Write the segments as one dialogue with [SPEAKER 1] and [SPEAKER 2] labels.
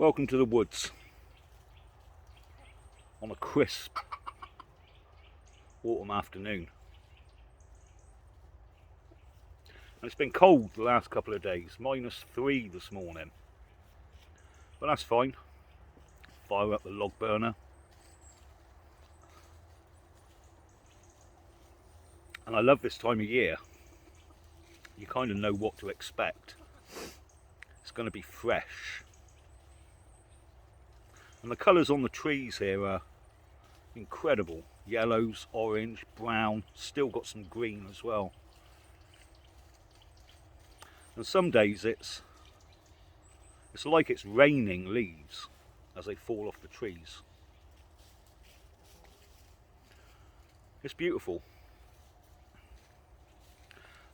[SPEAKER 1] Welcome to the woods on a crisp autumn afternoon. And it's been cold the last couple of days, -3 this morning. But that's fine. Fire up the log burner. And I love this time of year. You kind of know what to expect. It's going to be fresh. And the colours on the trees here are incredible. Yellows, orange, brown, still got some green as well. And some days it's like it's raining leaves as they fall off the trees. It's beautiful.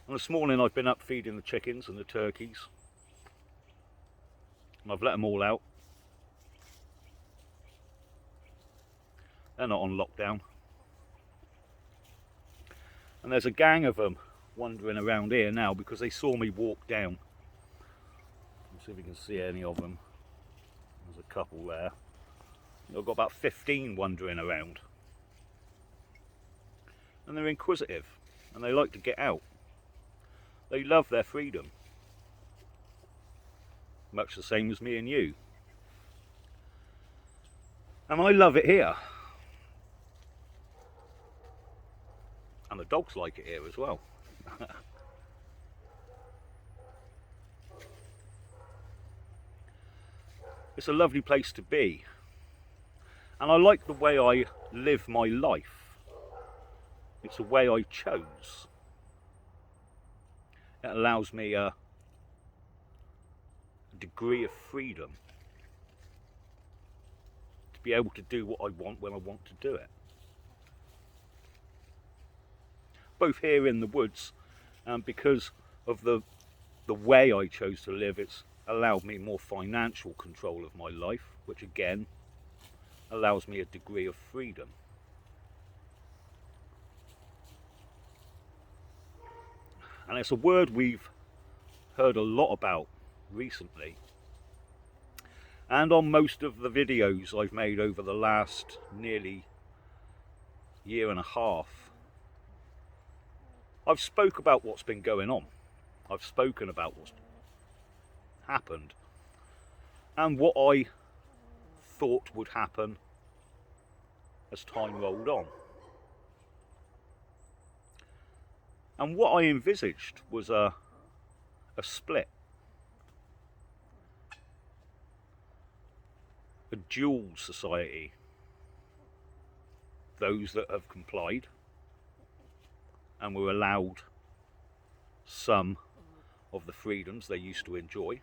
[SPEAKER 1] And this morning I've been up feeding the chickens and the turkeys. And I've let them all out. They're not on lockdown. And there's a gang of them wandering around here now because they saw me walk down. Let's see if you can see any of them. There's a couple there. I've got about 15 wandering around. And they're inquisitive and they like to get out. They love their freedom. Much the same as me and you. And I love it here. And the dogs like it here as well. It's a lovely place to be. And I like the way I live my life. It's a way I chose. It allows me a degree of freedom to be able to do what I want when I want to do it. Both here in the woods, and because of the way I chose to live, it's allowed me more financial control of my life, which again allows me a degree of freedom. And it's a word we've heard a lot about recently. And on most of the videos I've made over the last nearly year and a half, I've spoke about what's been going on. I've spoken about what's happened and what I thought would happen as time rolled on. And what I envisaged was a split. A dual society. Those that have complied and were allowed some of the freedoms they used to enjoy,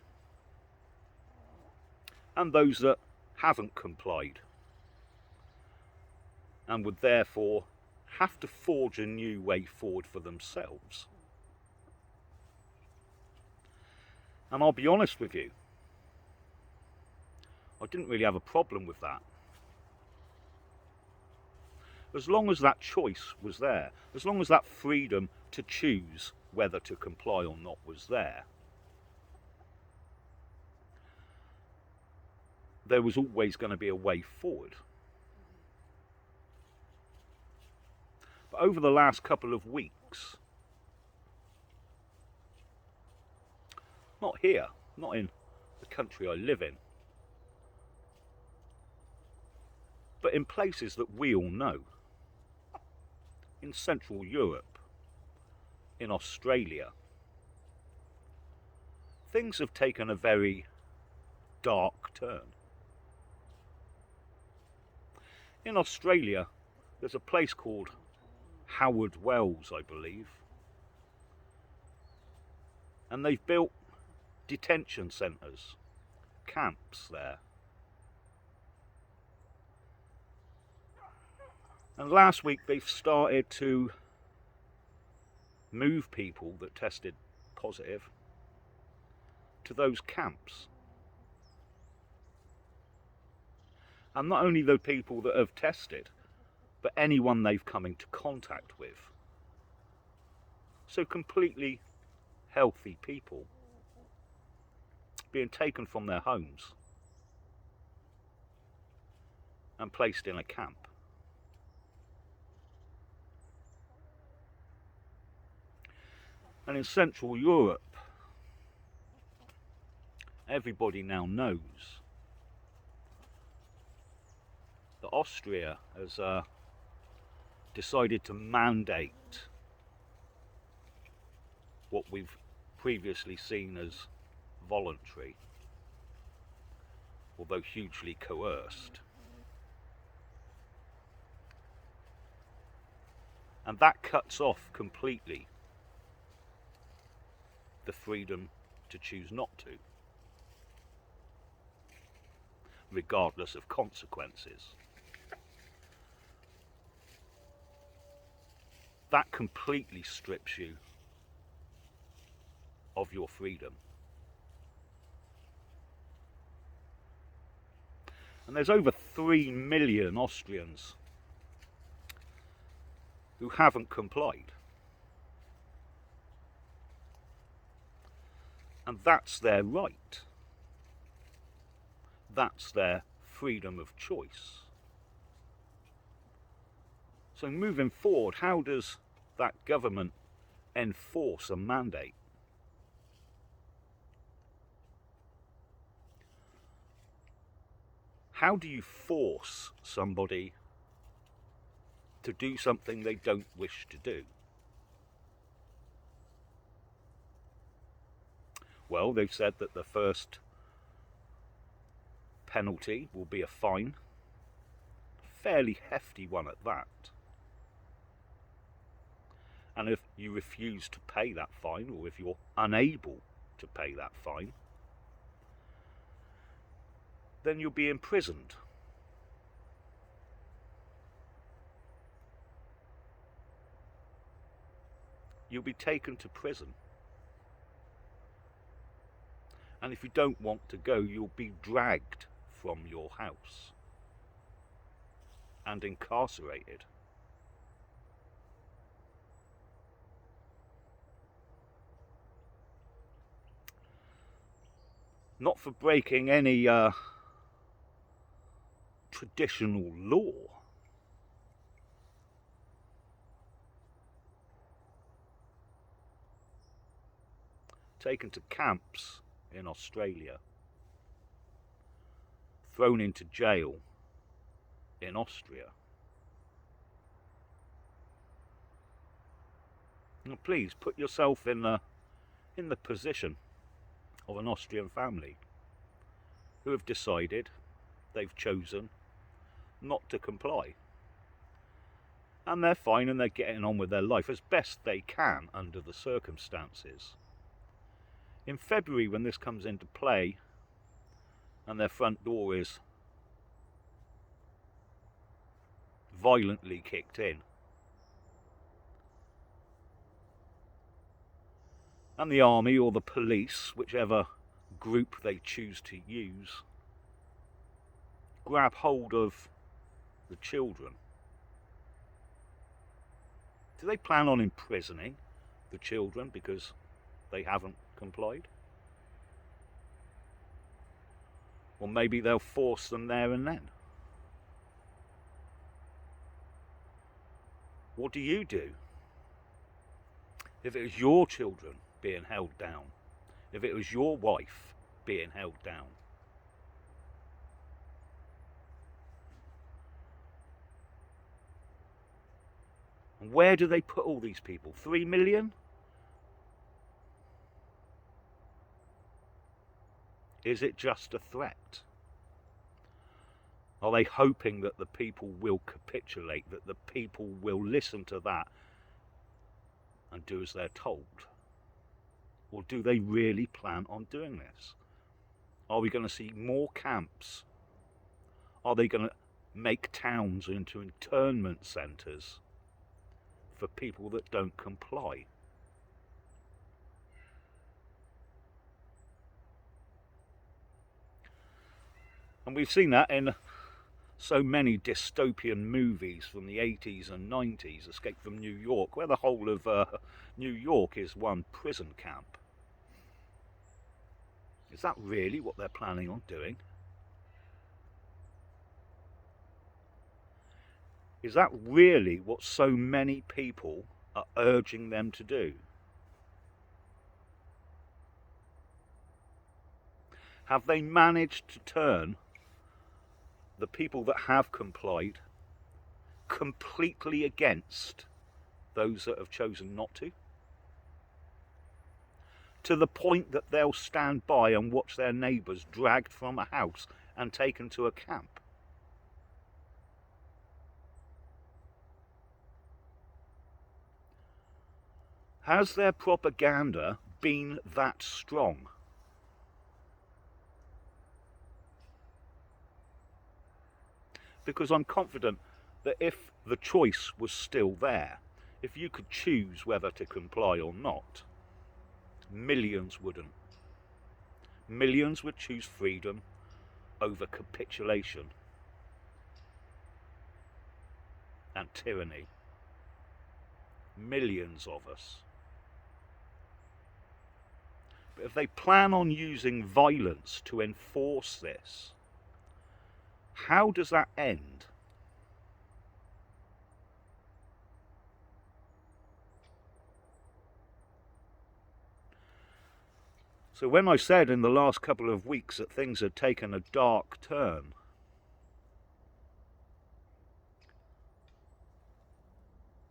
[SPEAKER 1] and those that haven't complied and would therefore have to forge a new way forward for themselves. And I'll be honest with you, I didn't really have a problem with that. As long as that choice was there, as long as that freedom to choose whether to comply or not was there was always going to be a way forward. But over the last couple of weeks, not here, not in the country I live in, but in places that we all know, in Central Europe, in Australia, things have taken a very dark turn. In Australia, there's a place called Howard Wells, I believe, and they've built detention centres, camps there. And last week they've started to move people that tested positive to those camps. And not only the people that have tested, but anyone they've come into contact with. So completely healthy people being taken from their homes and placed in a camp. And in Central Europe, everybody now knows that Austria has decided to mandate what we've previously seen as voluntary, although hugely coerced. And that cuts off completely the freedom to choose not to, regardless of consequences. That completely strips you of your freedom. And there's over 3 million Austrians who haven't complied. And that's their right. That's their freedom of choice. So moving forward, how does that government enforce a mandate? How do you force somebody to do something they don't wish to do? Well, they've said that the first penalty will be a fine, a fairly hefty one at that. And if you refuse to pay that fine, or if you're unable to pay that fine, then you'll be imprisoned. You'll be taken to prison. And if you don't want to go, you'll be dragged from your house and incarcerated. Not for breaking any traditional law. Taken to camps in Australia, thrown into jail in Austria. Now please put yourself in the position of an Austrian family who have decided, they've chosen not to comply. And they're fine and they're getting on with their life as best they can under the circumstances. In February, when this comes into play and their front door is violently kicked in, and the army or the police, whichever group they choose to use, grab hold of the children, do they plan on imprisoning the children because they haven't complied? Or maybe they'll force them there and then. What do you do if it was your children being held down? If it was your wife being held down? And where do they put all these people? 3 million? Is it just a threat? Are they hoping that the people will capitulate, that the people will listen to that and do as they're told? Or do they really plan on doing this? Are we going to see more camps? Are they going to make towns into internment centres for people that don't comply? And we've seen that in so many dystopian movies from the 80s and 90s, Escape from New York, where the whole of New York is one prison camp. Is that really what they're planning on doing? Is that really what so many people are urging them to do? Have they managed to turn the people that have complied completely against those that have chosen not to? To the point that they'll stand by and watch their neighbours dragged from a house and taken to a camp? Has their propaganda been that strong? Because I'm confident that if the choice was still there, if you could choose whether to comply or not, millions wouldn't. Millions would choose freedom over capitulation and tyranny. Millions of us. But if they plan on using violence to enforce this, how does that end? So when I said in the last couple of weeks that things had taken a dark turn,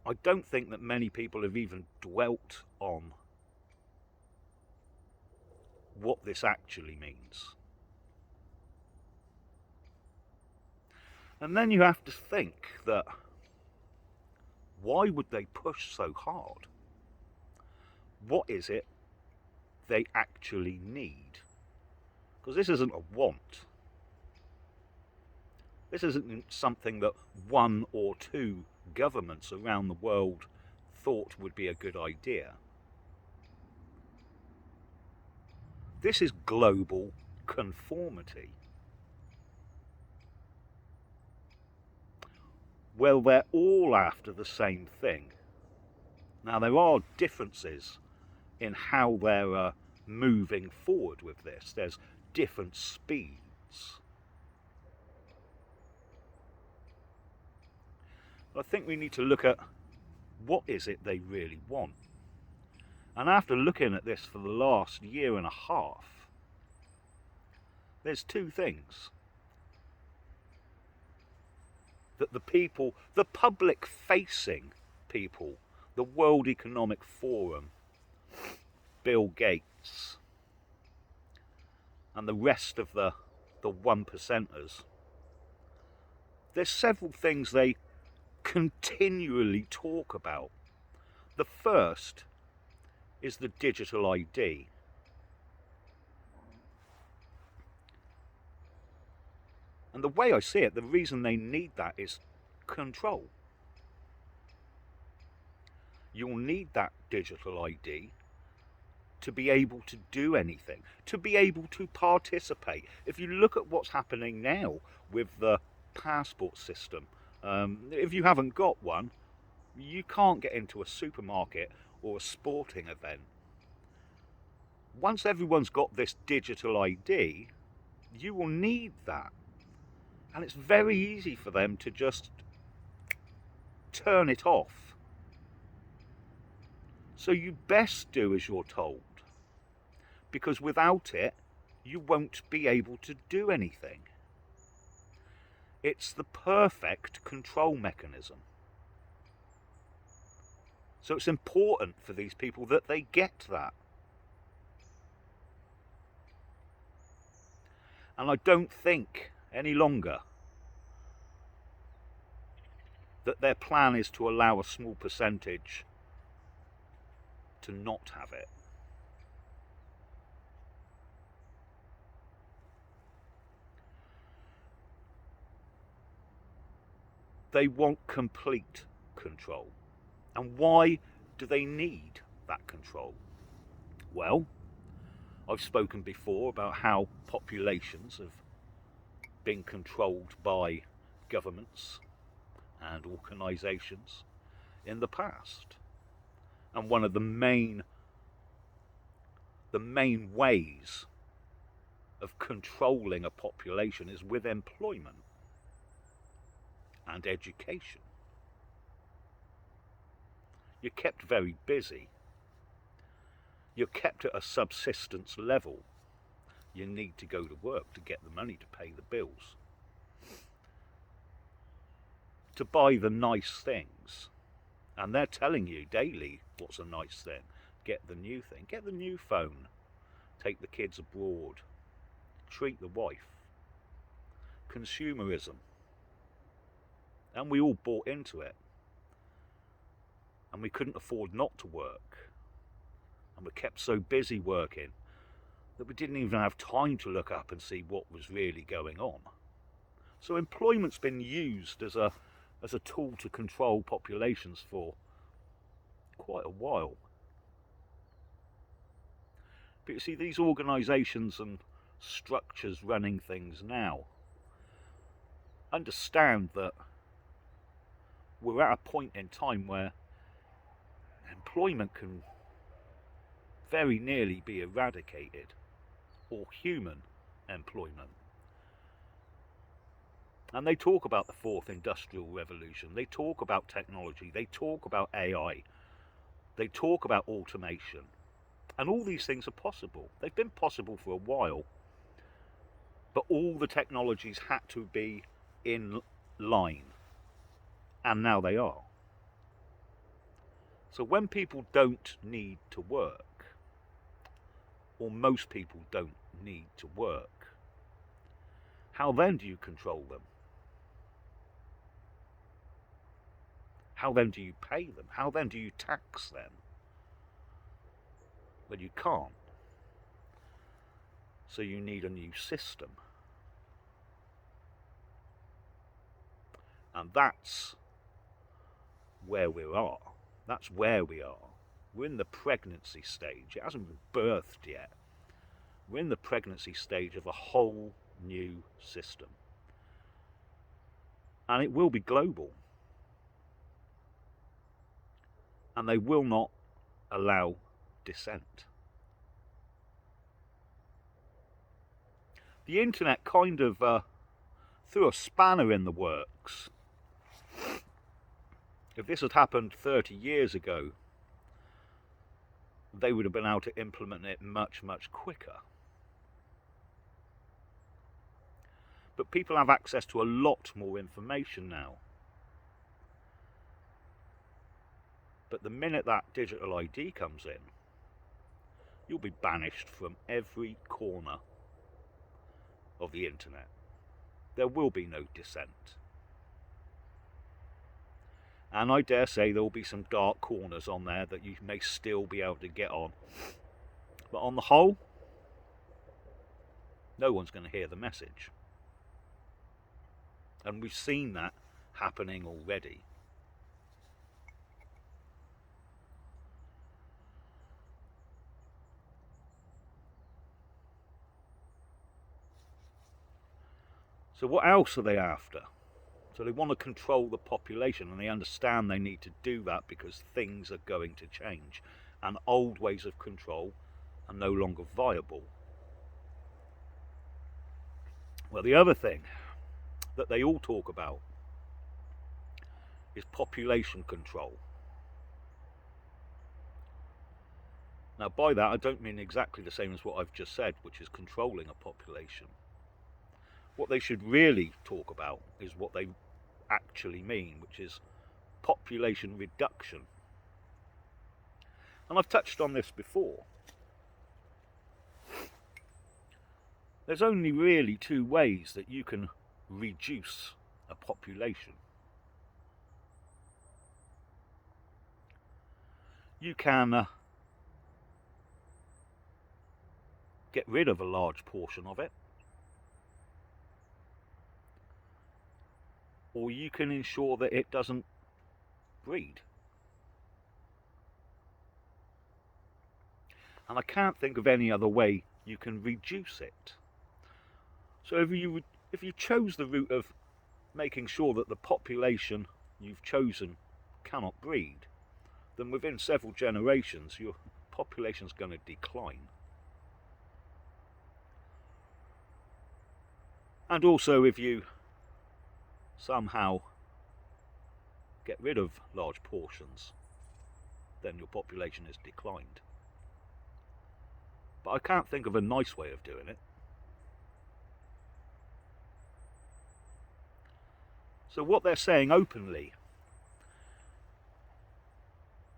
[SPEAKER 1] I don't think that many people have even dwelt on what this actually means. And then you have to think that, why would they push so hard? What is it they actually need? Because this isn't a want. This isn't something that one or two governments around the world thought would be a good idea. This is global conformity. Well, they're all after the same thing. Now, there are differences in how they're moving forward with this. There's different speeds. I think we need to look at what is it they really want. And after looking at this for the last year and a half, there's two things that the people, the public-facing people, the World Economic Forum, Bill Gates, and the rest of the 1%ers, there's several things they continually talk about. The first is the digital ID. And the way I see it, the reason they need that is control. You'll need that digital ID to be able to do anything, to be able to participate. If you look at what's happening now with the passport system, if you haven't got one, you can't get into a supermarket or a sporting event. Once everyone's got this digital ID, you will need that. And it's very easy for them to just turn it off. So you best do as you're told, because without it, you won't be able to do anything. It's the perfect control mechanism. So it's important for these people that they get that. And I don't think any longer that their plan is to allow a small percentage to not have it. They want complete control. And why do they need that control? Well, I've spoken before about how populations have been controlled by governments and organisations in the past. And one of the main ways of controlling a population is with employment and education. You're kept very busy. You're kept at a subsistence level. You need to go to work to get the money to pay the bills, to buy the nice things. And they're telling you daily what's a nice thing. Get the new thing. Get the new phone. Take the kids abroad. Treat the wife. Consumerism. And we all bought into it. And we couldn't afford not to work. And we kept so busy working that we didn't even have time to look up and see what was really going on. So employment's been used as a tool to control populations for quite a while. But you see, these organisations and structures running things now understand that we're at a point in time where employment can very nearly be eradicated, or human employment. And they talk about the fourth industrial revolution, they talk about technology, they talk about AI, they talk about automation, and all these things are possible. They've been possible for a while, but all the technologies had to be in line, and now they are. So when people don't need to work, or most people don't need to work, how then do you control them? How then do you pay them? How then do you tax them? Well, you can't. So you need a new system. And that's where we are. That's where we are. We're in the pregnancy stage. It hasn't been birthed yet. We're in the pregnancy stage of a whole new system. And it will be global. And they will not allow dissent. The internet kind of threw a spanner in the works. If this had happened 30 years ago, they would have been able to implement it much, much quicker. But people have access to a lot more information now. But the minute that digital ID comes in, you'll be banished from every corner of the internet. There will be no dissent. And I dare say there will be some dark corners on there that you may still be able to get on. But on the whole, no one's going to hear the message. And we've seen that happening already. So what else are they after? So they want to control the population, and they understand they need to do that because things are going to change and old ways of control are no longer viable. Well, the other thing that they all talk about is population control. Now by that I don't mean exactly the same as what I've just said, which is controlling a population. What they should really talk about is what they actually mean, which is population reduction. And I've touched on this before. There's only really two ways that you can reduce a population. You can get rid of a large portion of it, or you can ensure that it doesn't breed. And I can't think of any other way you can reduce it. So if you chose the route of making sure that the population you've chosen cannot breed, then within several generations your population's going to decline. And also if you somehow get rid of large portions then your population has declined. But I can't think of a nice way of doing it. So what they're saying openly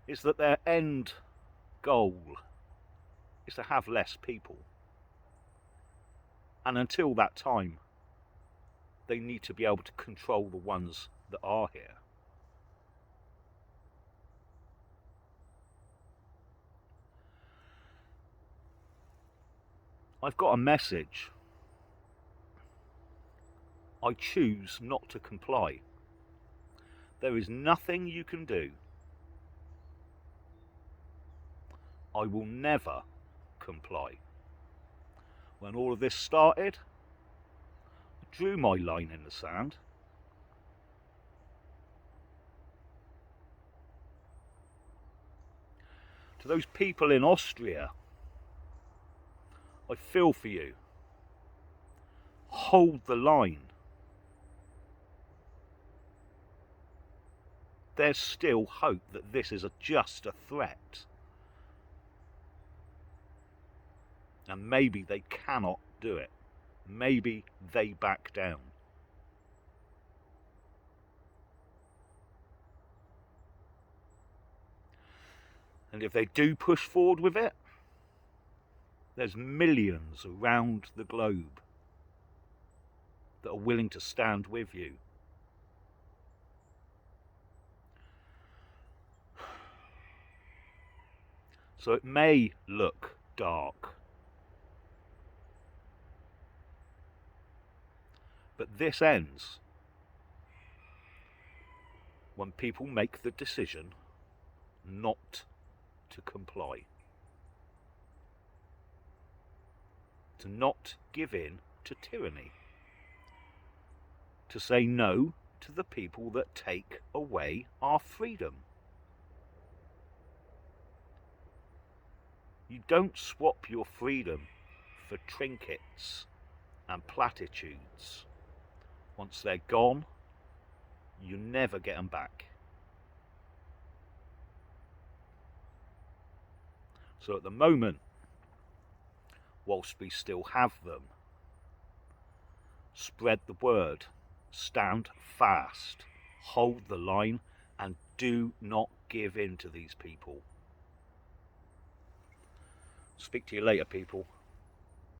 [SPEAKER 1] is that their end goal is to have less people. And until that time, they need to be able to control the ones that are here. I've got a message. I choose not to comply. There is nothing you can do. I will never comply. When all of this started, I drew my line in the sand. To those people in Austria, I feel for you. Hold the line. There's still hope that this is just a threat. And maybe they cannot do it. Maybe they back down. And if they do push forward with it, there's millions around the globe that are willing to stand with you. So it may look dark, but this ends when people make the decision not to comply, to not give in to tyranny, to say no to the people that take away our freedom. You don't swap your freedom for trinkets and platitudes. Once they're gone, you never get them back. So at the moment, whilst we still have them, spread the word, stand fast, hold the line, and do not give in to these people. Speak to you later, people.